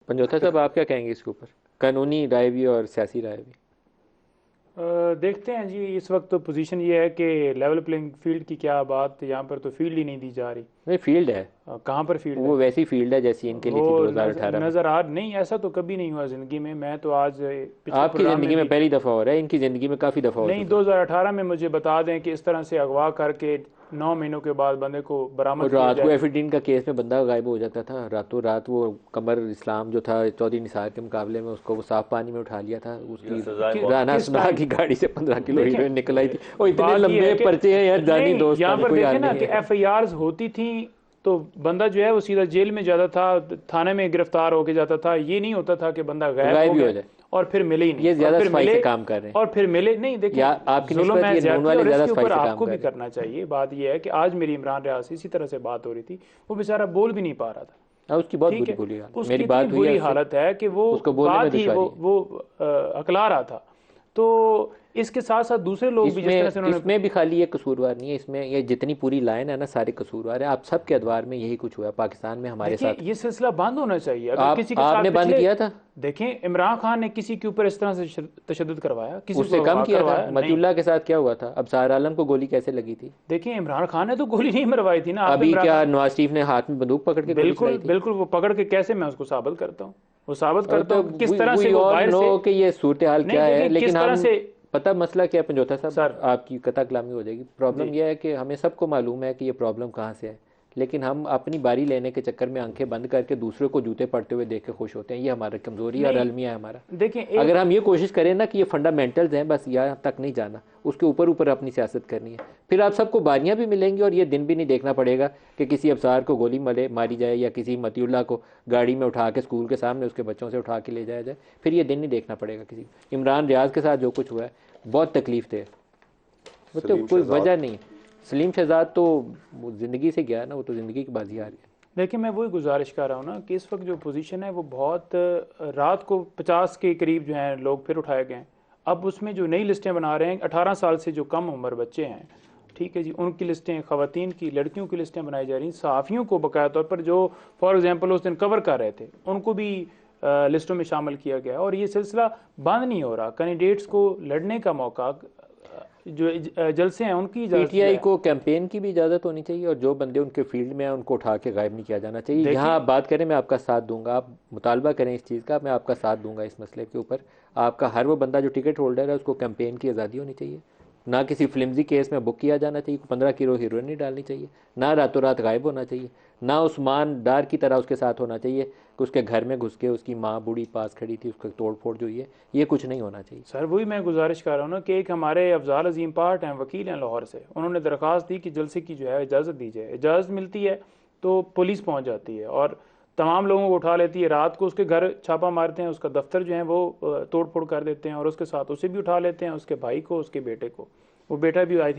पंजोथा साहब, आप क्या कहेंगे इसके ऊपर? कानूनी राय भी और सियासी राय भी। देखते हैं जी, इस वक्त तो पोजीशन ये है कि लेवल प्लेइंग फील्ड की क्या बात, यहाँ पर तो फील्ड ही नहीं दी जा रही। नहीं, फील्ड है। कहाँ पर फील्ड है? वो वैसी फील्ड है जैसी इनके लिए वो थी 2018 में। नज़र आ नहीं, ऐसा तो कभी नहीं हुआ ज़िंदगी में। मैं तो आज पिछले आपकी प्रोग्राम में ज़िंदगी में भी, पहली दफ़ा हो रहा है, इनकी ज़िंदगी में काफ़ी दफ़ा हो नहीं चुका है। 2018 में मुझे बता दें कि इस तरह से अगवा करके 9 महीनों के बाद बंदे को बरामद और किया रात को जाए। एफिडीन का केस में बंदा गायब हो जाता था रातों रात। वो कमर इस्लाम जो था चौधरी निसार के मुकाबले में, उसको वो साफ पानी में उठा लिया था। जो उसकी सजाएं मौत राना किस सुना टाइम? की गाड़ी से 15 किलो देखें, हीरोइन निकल आई थी। और इतने बात यह है लंबे कि पर्चे हैं यार, जानी नहीं, दोस्त यहाँ वाले, पर कोई देखें हाल ना नहीं कि है। एफआईआर्स होती थी तो बंदा जो है वो सीधा जेल में जाता था, थाने में गिरफ्तार होके जाता था। ये नहीं होता था कि बंदा गायब गायब हो भी हो गया जाए। और फिर मिले ही नहीं, ये और ज़्यादा फिर सफाई मिले से काम कर रहे हैं। और फिर मिले नहीं। या देखें, आपकी जुल्म निस्बत है, ये नून ज्यादती, वाले और ज़्यादा इसके सफाई ऊपर से काम आपको कर भी रहे हैं। करना चाहिए। बात यह है कि आज मेरी इमरान रियासी इसी तरह से बात हो रही थी, वो बेचारा बोल भी नहीं पा रहा था। हाँ, उसकी बहुत ठीक बुरी है, बुरी हाल है। उसकी मेरी इतनी बात हुई है बुरी उससे, हालत है कि वो उसको बोलने में बात ही दुश्वारी है। वो अकला रहा था। तो इसके साथ साथ दूसरे लोग भी जिस तरह इसमें से उन्होंने, इसमें भी खाली ये कसूरवार नहीं है, इसमें ये जितनी पूरी लाइन है ना, सारे कसूरवार है। आप सबके अदवार में यही कुछ हुआ है पाकिस्तान में हमारे देखिए साथ। ये सिलसिला बंद होना चाहिए। अगर किसी के साथ आपने बंद पिछले, किया था। देखें इमरान खान ने किसी के ऊपर इस तरह से तशद्दुद करवाया, किसी उससे को कम अगवा किया था। करवाया? नहीं। मतियुल्लाह के साथ क्या हुआ था? अब सार आलम को गोली कैसे लगी थी? देखिए इमरान खान ने तो गोली नहीं मरवाई थी ना, आप तो अभी इमरान क्या खान, नवाज शरीफ ने हाथ में बंदूक पकड़ के गोली बिल्कुल चलाई थी? बिल्कुल, वो पकड़ के कैसे मैं उसको साबित करता हूँ, वो साबित करता तो हूँ कि किस तरह से वी वो ऑल बाहर से, नो कि ये सूरत हाल नहीं क्या है, देखें लेकिन किस तरह हम, से। पता मसला क्या है पंजोथा साहब, सर आपकी कता कलामी हो जाएगी। जी, प्रॉब्लम यह है कि हमें सबको मालूम है कि ये प्रॉब्लम कहाँ से है, लेकिन हम अपनी बारी लेने के चक्कर में आंखें बंद करके दूसरों को जूते पड़ते हुए देख के खुश होते हैं। ये हमारी कमजोरी और नहीं अलमिया है हमारा। देखें अगर एक, हम ये कोशिश करें ना कि ये फंडामेंटल्स हैं, बस यहाँ तक नहीं जाना, उसके ऊपर ऊपर अपनी सियासत करनी है, फिर आप सबको बारियां भी मिलेंगी और ये दिन भी नहीं देखना पड़ेगा कि किसी अफसार को गोली मारी जाए या किसी मतियुल्लाह को गाड़ी में उठा के स्कूल के सामने उसके बच्चों से उठा के ले जाया जाए। फिर ये दिन नहीं देखना पड़ेगा किसी। इमरान रियाज के साथ जो कुछ हुआ है बहुत तकलीफ थे, वो तो सलीम कोई शहजाद। वजह नहीं है। सलीम शहजाद तो वो ज़िंदगी से गया ना, वो तो ज़िंदगी की बाजी हार गया। देखिए मैं वही गुजारिश कर रहा हूँ ना कि इस वक्त जो पोजीशन है वो बहुत, रात को 50 के करीब जो हैं लोग फिर उठाए गए हैं। अब उसमें जो नई लिस्टें बना रहे हैं, 18 साल से जो कम उम्र बच्चे हैं, ठीक है जी, उनकी लिस्टें, ख़वातीन की, लड़कियों की लिस्टें बनाई जा रही हैं। सहाफ़ियों को बकाया तौर पर जो फॉर एग्जांपल उस दिन कवर कर रहे थे, उनको भी लिस्टों में शामिल किया गया है। और ये सिलसिला बंद नहीं हो रहा। कैंडिडेट्स को लड़ने का मौका, जो जलसे हैं उनकी इजाज़त जो पीटीआई है। को कैंपेन की भी इजाज़त होनी चाहिए और जो बंदे उनके फील्ड में हैं उनको उठा के गायब नहीं किया जाना चाहिए। यहाँ देखिए आप बात करें, मैं आपका साथ दूंगा, आप मुतालबा करें इस चीज़ का, मैं आपका साथ दूंगा इस मसले के ऊपर। आपका हर वो बंदा जो टिकट होल्डर है उसको कैंपेन की आज़ादी होनी चाहिए। ना किसी फ्लिमजी केस में बुक किया जाना चाहिए, 15 किलो हीरोइन नहीं डालनी चाहिए, ना रातों रात गायब होना चाहिए, ना उस्मान डार की तरह उसके साथ होना चाहिए कि उसके घर में घुस के उसकी माँ बूढ़ी पास खड़ी थी, उसका तोड़ फोड़ जो ये कुछ नहीं होना चाहिए। सर वही मैं गुजारिश कर रहा हूँ ना कि एक हमारे अफजाल अजीम पार्ट हैं, वकील हैं लाहौर से, उन्होंने दरख्वास्त दी कि जलसे की जो है इजाज़त दी जाए। इजाज़त मिलती है तो पुलिस पहुँच जाती है और तमाम लोगों को उठा लेती है। रात को उसके घर छापा मारते हैं, उसका दफ्तर जो है वो तोड़ फोड़ कर देते हैं, और उसके साथ उसे भी उठा लेते हैं, उसके भाई को, उसके बेटे को। वो बेटा भी आई